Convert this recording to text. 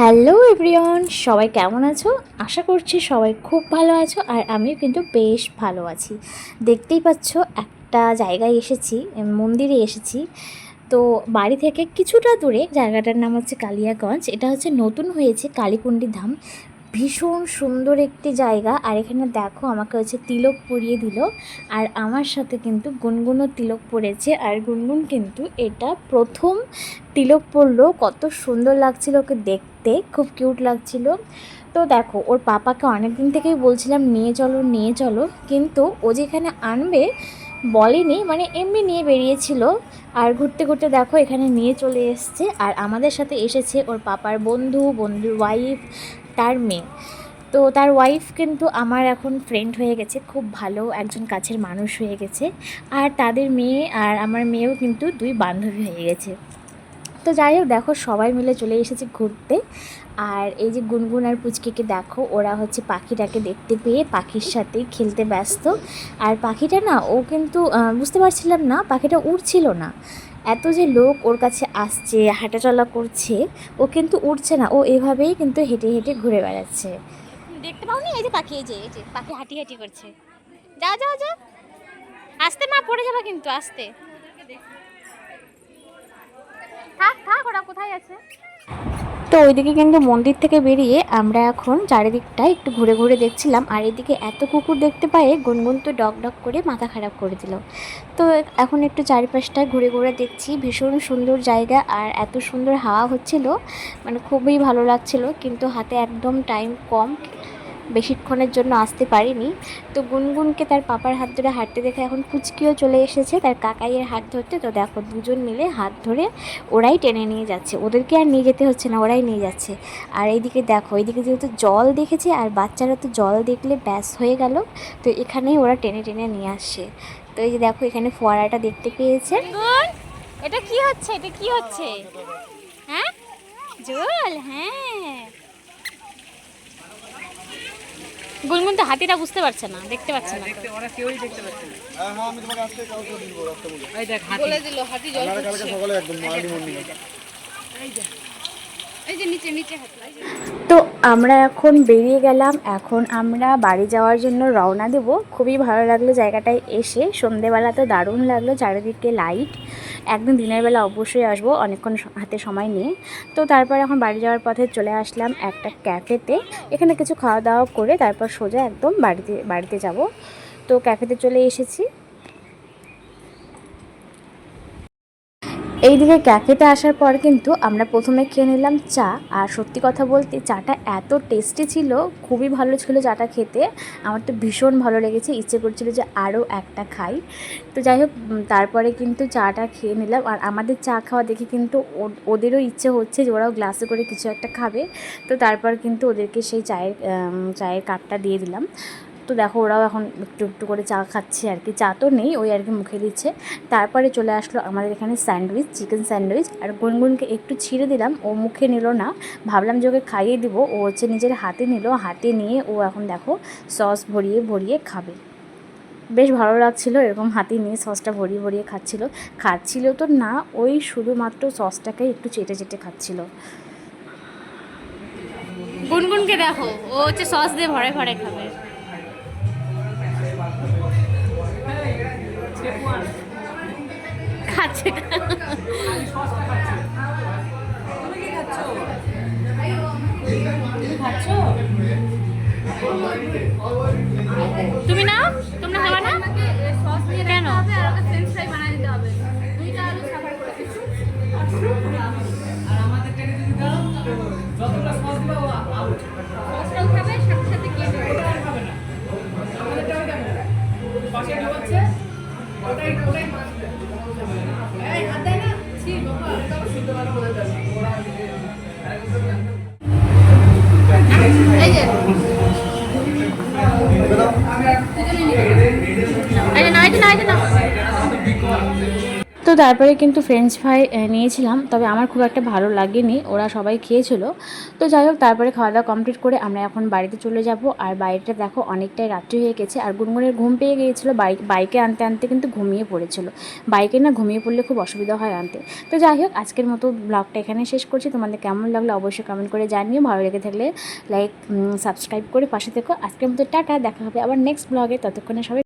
Hello everyone, সবাই কেমন আছো? আশা করছি সবাই খুব ভালো আছো, আর আমিও কিন্তু বেশ ভালো আছি। দেখতেই পাচ্ছ একটা জায়গায় এসেছি, মন্দিরে এসেছি। তো বাড়ি থেকে কিছুটা দূরে, জায়গাটার নাম হচ্ছে কালিয়াগঞ্জ। এটা হচ্ছে নতুন হয়েছে কালীকুণ্ডী ধাম। ভীষণ সুন্দর একটি জায়গা। আর এখানে দেখো আমাকে হচ্ছে তিলক পরিয়ে দিল, আর আমার সাথে কিন্তু গুনগুনও তিলক পরেছে। আর গুনগুন কিন্তু এটা প্রথম তিলক পরলো। কত সুন্দর লাগছিল ওকে দেখতে, খুব কিউট লাগছিল। তো দেখো ওর পাপাকে অনেক দিন থেকেই বলছিলাম নিয়ে চলো নিয়ে চলো, কিন্তু ও যেখানে আনবে বলেনি, মানে এমনি নিয়ে বেরিয়েছিল। আর ঘুরতে ঘুরতে দেখো এখানে নিয়ে চলে এসছে। আর আমাদের সাথে এসেছে ওর পাপার বন্ধুর ওয়াইফ, তার মেয়ে। তো তার ওয়াইফ কিন্তু আমার এখন ফ্রেন্ড হয়ে গেছে, খুব ভালো একজন কাছের মানুষ হয়ে গেছে। আর তাদের মেয়ে আর আমার মেয়েও কিন্তু দুই বান্ধবী হয়ে গেছে। তো যাই হোক, দেখো সবাই মিলে চলে এসেছে ঘুরতে। আর এই যে গুনগুন আর পুচকিকে দেখো, ওরা হচ্ছে পাখিটাকে দেখতে পেয়ে পাখির সাথেই খেলতে ব্যস্ত। আর পাখিটা না, ও কিন্তু বুঝতে পারছিলাম না পাখিটা উড়ছিল না। এত যে লোক ওর কাছে আসছে, হাঁটাচলা করছে, ও কিন্তু উঠছে না। ও এভাবেই কিন্তু হেঁটে হেঁটে ঘুরে বেড়াচ্ছে। দেখতে পাওনি? এই যে পাখি, এই যে পাখি হাঁটি হাঁটি করছে। যাও যাও যাও, আস্তে মা, পড়ে যাবে কিন্তু, আস্তে। থাক থাক, ওরা কোথায় আছে? তো ওইদিকে কিন্তু মন্দির থেকে বেরিয়ে আমরা এখন চারিদিকটা একটু ঘুরে ঘুরে দেখছিলাম। আর এদিকে এত কুকুর দেখতে পেয়ে গুনগুন তো ডক ডক করে মাথা খারাপ করে দিল। তো এখন একটু চারিপাশটা ঘুরে ঘুরে দেখছি। ভীষণ সুন্দর জায়গা, আর এত সুন্দর হাওয়া হচ্ছিল, মানে খুবই ভালো লাগছিল। কিন্তু হাতে একদম টাইম কম, বেশিক্ষণের জন্য আসতে পারিনি। তো গুনগুনকে তার পাপার হাত ধরে হাঁটতে দেখে এখন পুচকিও চলে এসেছে তার কাকাইয়ের হাত ধরতে। তো দেখো দুজন মিলে হাত ধরে ওরাই টেনে নিয়ে যাচ্ছে, ওদেরকে আর নিয়ে যেতে হচ্ছে না, ওরাই নিয়ে যাচ্ছে। আর এইদিকে দেখো, এইদিকে যেহেতু জল দেখেছে, আর বাচ্চারা তো জল দেখলে ব্যাস হয়ে গেল, তো এখানেই ওরা টেনে টেনে নিয়ে আসছে। তো এই যে দেখো এখানে ফোয়ারাটা দেখতে পেয়েছে। এটা কি হচ্ছে? এটা কি হচ্ছে? হ্যাঁ, জল। হ্যাঁ, গুনগুন তো হাতিটা বুঝতে পারছে না, দেখতে পাচ্ছে না। ওরা কেউই দেখতে পাচ্ছে না। হ্যাঁ হ্যাঁ, আমি তোমাকে আজকে কাউকে দিব রাস্তা বলে। এই দেখ হাতি বলে দিল হাতি জল কালকে খাচ্ছে। সকালে একদম মার্লি মর্নিং। এই যে নিচে নিচে হাতি। তো আমরা এখন বেরিয়ে গেলাম, এখন আমরা বাড়ি যাওয়ার জন্য রওনা দেব। খুবই ভালো লাগলো জায়গাটায় এসে, সন্ধেবেলা তো দারুণ লাগলো, চারিদিকে লাইট। একদিন দিনের বেলা অবশ্যই আসবো অনেকক্ষণ হাতে সময় নিয়ে। তো তারপর এখন বাড়ি যাওয়ার পথে চলে আসলাম একটা ক্যাফেতে। এখানে কিছু খাওয়া দাওয়া করে তারপর সোজা একদম বাড়িতে যাব। তো ক্যাফেতে চলে এসেছি। এইদিকে ক্যাফেতে আসার পর কিন্তু আমরা প্রথমে খেয়ে নিলাম চা। আর সত্যি কথা বলতে চাটা এত টেস্টি ছিল, খুবই ভালো ছিল চাটা খেতে। আমার তো ভীষণ ভালো লেগেছে, ইচ্ছে করছিল যে আরও একটা খাই। তো যাই হোক, তারপরে কিন্তু চাটা খেয়ে নিলাম। আর আমাদের চা খাওয়া দেখে কিন্তু ওদেরও ইচ্ছে হচ্ছে যে ওরাও গ্লাসে করে কিছু একটা খাবে। তো তারপর কিন্তু ওদেরকে সেই চায়ের কাপটা দিয়ে দিলাম। তো দেখো ওরাও এখন একটু একটু করে চা খাচ্ছে আর কি, চা তো নেই, ওই আর কি মুখে দিচ্ছে। তারপরে চলে আসলো আমাদের এখানে স্যান্ডউইচ, চিকেন স্যান্ডউইচ। আর গুনগুনকে একটু ছিঁড়ে দিলাম, ও মুখে নিল না, ভাবলাম যে ওকে খাইয়ে দিব। ও হচ্ছে নিজের হাতে নিল, হাতে নিয়ে ও এখন দেখো সস ভরিয়ে ভরিয়ে খাবে। বেশ ভালো লাগছিল এরকম হাতে নিয়ে সসটা ভরিয়ে ভরিয়ে খাচ্ছিল তো না, ওই শুধুমাত্র সসটাকে একটু চেটে চেটে খাচ্ছিল। গুনগুনকে দেখো, ও হচ্ছে সস দিয়ে ভরে ভরে খাবে। খাচ্ছে তুমি নাও, তোমরা খাবা না? সস নিয়ে কেন? হবে আর ওকে ফ্রেঞ্চ ফ্রাই বানিয়ে দিতে হবে। দুইটা আলু সাফার করে দিচ্ছি। আর আমাদের টেনে যদি দাও যতটা সস দিবা ও আউট। সসটাও খাবে, সাথে সাথে খেয়ে নেবে। ওটা খাবে না। আমাদের টাকা কেমন? পাশে ঢোকাচ্ছে ওটাই এই হাত দেয় না ছি বাবা, এটা শুদ্ধ ভালো বলে দেয়। এই যে তো তারপরে কিন্তু ফ্রেঞ্চ ফ্রাই নিয়েছিলাম, তবে আমার খুব একটা ভালো লাগেনি, ওরা সবাই খেয়েছিল। তো যাই হোক, তারপরে খাওয়া দাওয়া কমপ্লিট করে আমরা এখন বাড়িতে চলে যাব। আর বাড়িটা দেখো অনেকটাই রাত্রি হয়ে গেছে, আর গুনগুনের ঘুম পেয়ে গিয়েছিলো, বাইকে আনতে আনতে কিন্তু ঘুমিয়ে পড়েছিল। বাইকে না ঘুমিয়ে পড়লে খুব অসুবিধা হয় আনতে। তো যাই হোক, আজকের মতো ব্লগটা এখানে শেষ করছি। তোমাদের কেমন লাগলো অবশ্যই কমেন্ট করে জানিও। ভালো লেগে থাকলে লাইক সাবস্ক্রাইব করে পাশে থেকো। আজকের মতো টাটা, দেখা হবে আবার নেক্সট ব্লগে। ততক্ষণে সবাই